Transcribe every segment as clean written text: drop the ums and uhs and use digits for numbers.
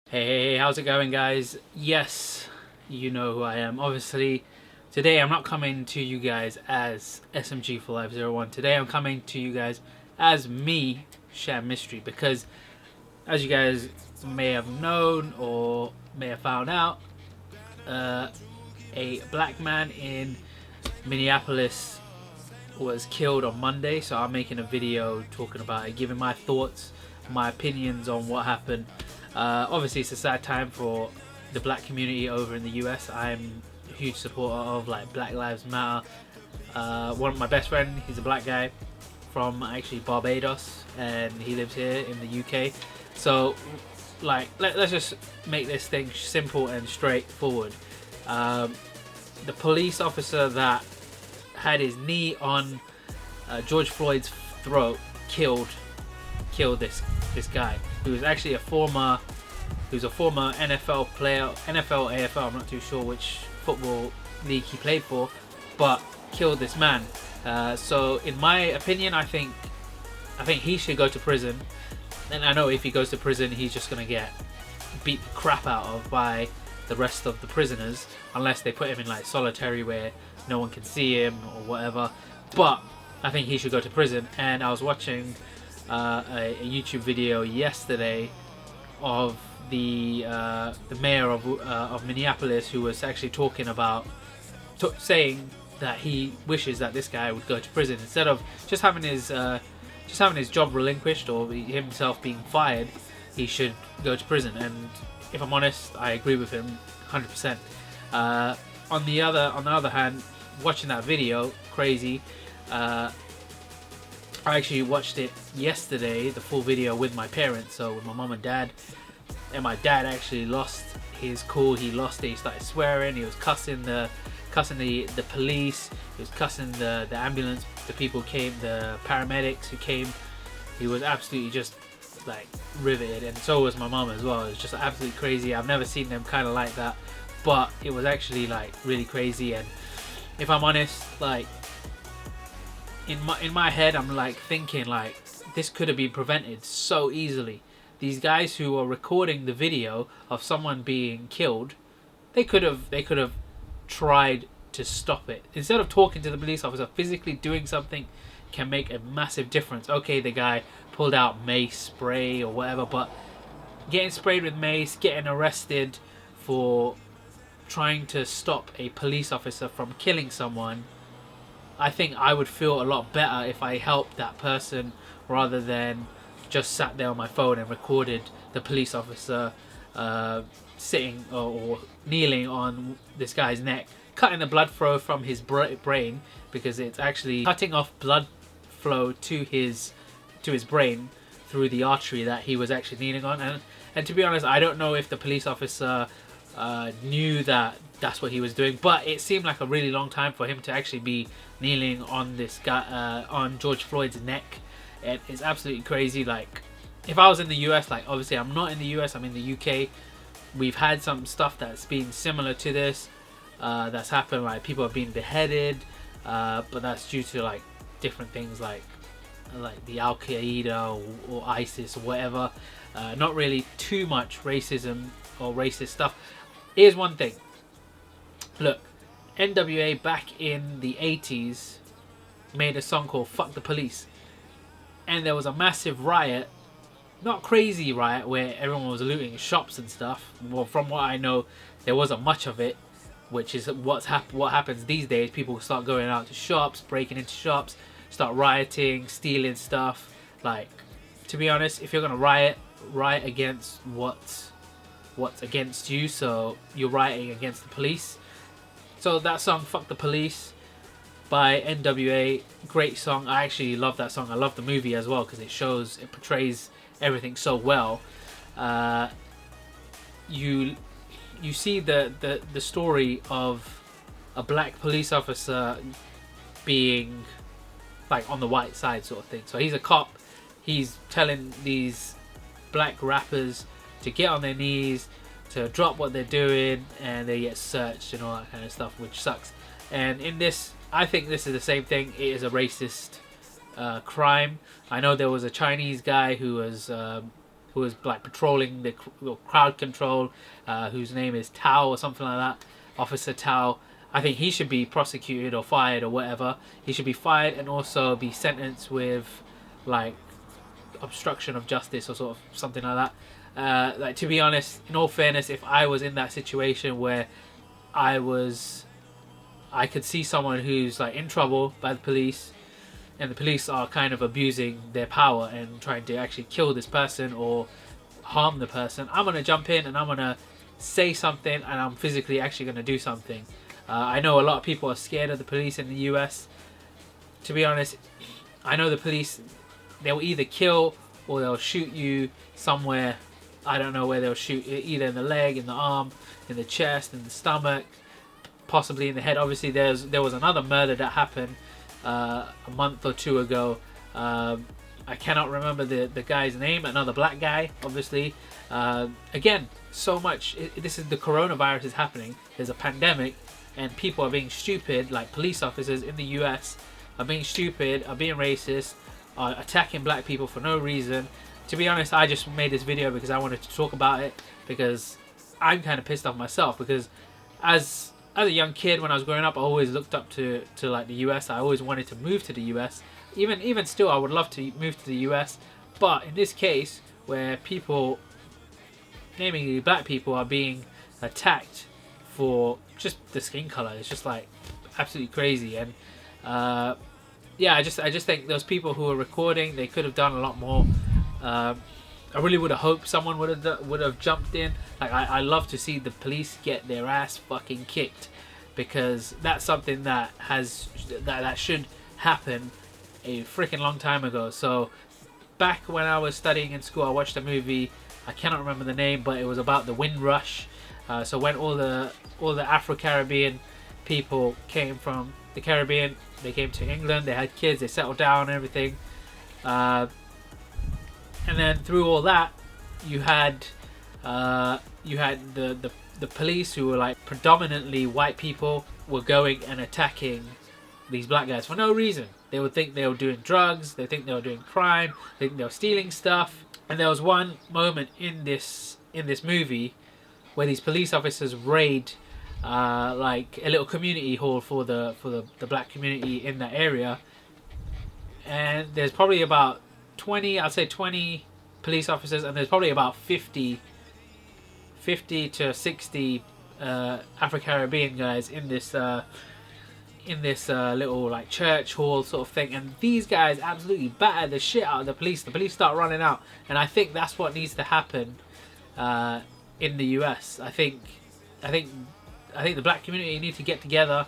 Hey, how's it going, guys? Yes, you know who I am. Obviously, today I'm not coming to you guys as SMG4501. Today I'm coming to you guys as me, Sham Mystery, because as you guys may have known or may have found out, uh, a black man in Minneapolis was killed on Monday. So I'm making a video talking about it, giving my thoughts, my opinions on what happened. Obviously, it's a sad time for the black community over in the US. I'm a huge supporter of like Black Lives Matter. One of my best friends, he's a black guy from actually Barbados, and he lives here in the UK. So, like, let's just make this thing simple and straightforward. The police officer that had his knee on George Floyd's throat killed this guy who was actually a former NFL player, NFL, AFL, I'm not too sure which football league he played for, but killed this man. So in my opinion, I think he should go to prison. And I know if he goes to prison, he's just gonna get beat the crap out of by the rest of the prisoners, unless they put him in like solitary where no one can see him or whatever. But I think he should go to prison. And I was watching a YouTube video yesterday of the mayor of Minneapolis, who was actually talking about saying that he wishes that this guy would go to prison instead of just having his job relinquished or himself being fired. He should go to prison, and if I'm honest, I agree with him 100%. On the other hand, watching that video, crazy. I actually watched it yesterday, the full video, with my parents, so with my mum and dad. And my dad actually lost his cool. He lost it. He started swearing. He was cussing the police. He was cussing the ambulance. The people came, the paramedics who came. He was absolutely just like riveted, and so was my mum as well. It was just absolutely crazy. I've never seen them kind of like that, but it was actually like really crazy. And if I'm honest, like in my head, I'm like thinking like this could have been prevented so easily. These guys who are recording the video of someone being killed, they could have tried to stop it. Instead of talking to the police officer, physically doing something can make a massive difference. Okay, the guy pulled out mace spray or whatever, but getting sprayed with mace, getting arrested for trying to stop a police officer from killing someone, I think I would feel a lot better if I helped that person rather than just sat there on my phone and recorded the police officer sitting or kneeling on this guy's neck, cutting the blood flow from his brain, because it's actually cutting off blood flow to his brain through the artery that he was actually kneeling on. And to be honest, I don't know if the police officer knew that that's what he was doing, but it seemed like a really long time for him to actually be kneeling on this guy, on George Floyd's neck. It's absolutely crazy. Like, if I was in the US, like obviously I'm not in the US, I'm in the UK. We've had some stuff that's been similar to this that's happened. Like, people have been beheaded, but that's due to like different things, like the Al Qaeda or ISIS or whatever. Not really too much racism or racist stuff. Here's one thing. Look, NWA back in the 80s made a song called Fuck the Police. And there was a massive riot, not crazy riot where everyone was looting shops and stuff. Well, from what I know, there wasn't much of it, which is what happens these days. People start going out to shops, breaking into shops, start rioting, stealing stuff. Like, to be honest, if you're gonna riot against what's against you. So you're rioting against the police. So that song, Fuck the Police, by NWA, great song. I actually love that song. I love the movie as well, because it portrays everything so well. You see the story of a black police officer being like on the white side sort of thing. So he's a cop. He's telling these black rappers to get on their knees, to drop what they're doing, and they get searched and all that kind of stuff, which sucks. And in this, I think this is the same thing. It is a racist crime. I know there was a Chinese guy who was who was like patrolling the crowd control, whose name is Tao or something like that, Officer Tao. I think he should be prosecuted or fired or whatever. He should be fired and also be sentenced with like obstruction of justice or sort of something like that. Like, to be honest, in all fairness, if I was in that situation where I could see someone who's like in trouble by the police, and the police are kind of abusing their power and trying to actually kill this person or harm the person, I'm gonna jump in and I'm gonna say something, and I'm physically actually gonna do something. I know a lot of people are scared of the police in the US. To be honest, I know the police, they'll either kill or they'll shoot you somewhere. I don't know where they'll shoot, either in the leg, in the arm, in the chest, in the stomach, possibly in the head. Obviously there was another murder that happened a month or two ago. I cannot remember the guy's name, another black guy, obviously. Again, so much, this is, the coronavirus is happening, there's a pandemic, and people are being stupid, like police officers in the US are being stupid, are being racist, are attacking black people for no reason. To be honest, I just made this video because I wanted to talk about it, because I'm kind of pissed off myself, because as a young kid, when I was growing up, I always looked up to like the US. I always wanted to move to the US. Even still, I would love to move to the US. But in this case, where people, namely black people, are being attacked for just the skin color, it's just like absolutely crazy. And yeah, I just think those people who are recording, they could have done a lot more. I really would have hoped someone would have jumped in. Like, I love to see the police get their ass fucking kicked, because that's something that should happen a freaking long time ago. So back when I was studying in school, I watched a movie, I cannot remember the name, but it was about the Windrush. So when all the Afro-Caribbean people came from the Caribbean, they came to England, they had kids, they settled down and everything. And then through all that, you had the police, who were like predominantly white people, were going and attacking these black guys for no reason. They would think they were doing drugs, they think they were doing crime, they think they were stealing stuff. And there was one moment in this movie where these police officers raid like a little community hall for the black community in that area, and there's probably about 20 police officers, and there's probably about 50 to 60 Afro-Caribbean guys in this little like church hall sort of thing. And these guys absolutely batter the shit out of the police. The police start running out, and I think that's what needs to happen in the US. I think the black community need to get together,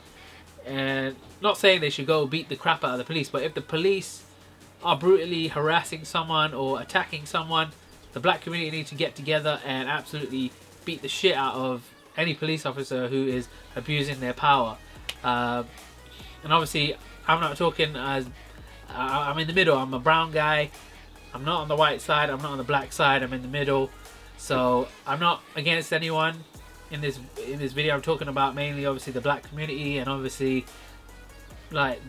and not saying they should go beat the crap out of the police, but if the police are brutally harassing someone or attacking someone, the black community need to get together and absolutely beat the shit out of any police officer who is abusing their power. And obviously, I'm not talking as I'm in the middle. I'm a brown guy. I'm not on the white side. I'm not on the black side. I'm in the middle. So I'm not against anyone in this video. I'm talking about mainly, obviously, the black community, and obviously, like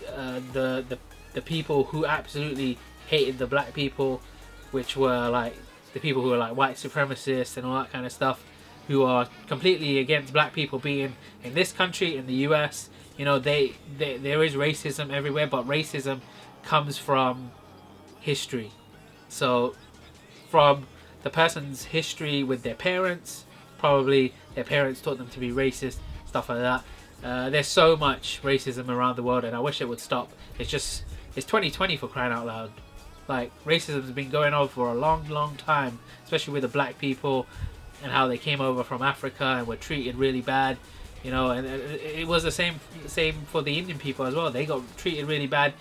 the people who absolutely hated the black people, which were like the people who are like white supremacists and all that kind of stuff, who are completely against black people being in this country, in the US. You know, there is racism everywhere, but racism comes from history. So from the person's history with their parents, probably their parents taught them to be racist, stuff like that. There's so much racism around the world, and I wish it would stop. It's 2020, for crying out loud. Like, racism has been going on for a long time, especially with the black people and how they came over from Africa and were treated really bad. You know, and it was the same for the Indian people as well. They got treated really bad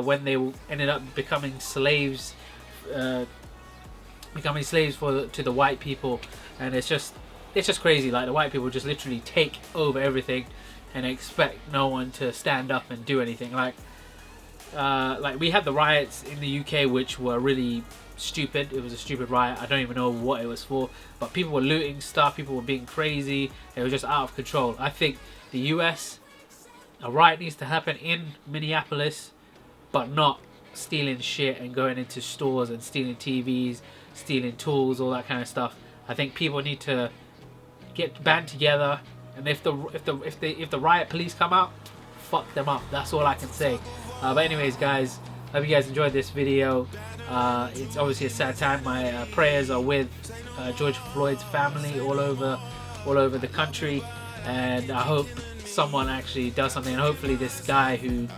when they ended up becoming slaves, to the white people. And it's just crazy. Like, the white people just literally take over everything and expect no one to stand up and do anything. Like we had the riots in the UK, which were really stupid. It was a stupid riot. I don't even know what it was for, but people were looting stuff, people were being crazy. It was just out of control. I think the US, a riot needs to happen in Minneapolis, but not stealing shit and going into stores and stealing TVs, stealing tools, all that kind of stuff. I think people need to band together, and if the riot police come out, fuck them up. That's all I can say. But anyways, guys, hope you guys enjoyed this video. It's obviously a sad time. My prayers are with George Floyd's family all over the country, and I hope someone actually does something, and hopefully this guy who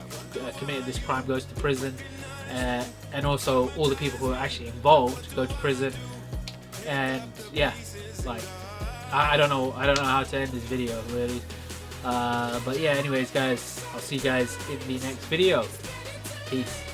committed this crime goes to prison, and also all the people who are actually involved go to prison. And yeah, it's like I don't know how to end this video really. But yeah, anyways, guys, I'll see you guys in the next video. Peace.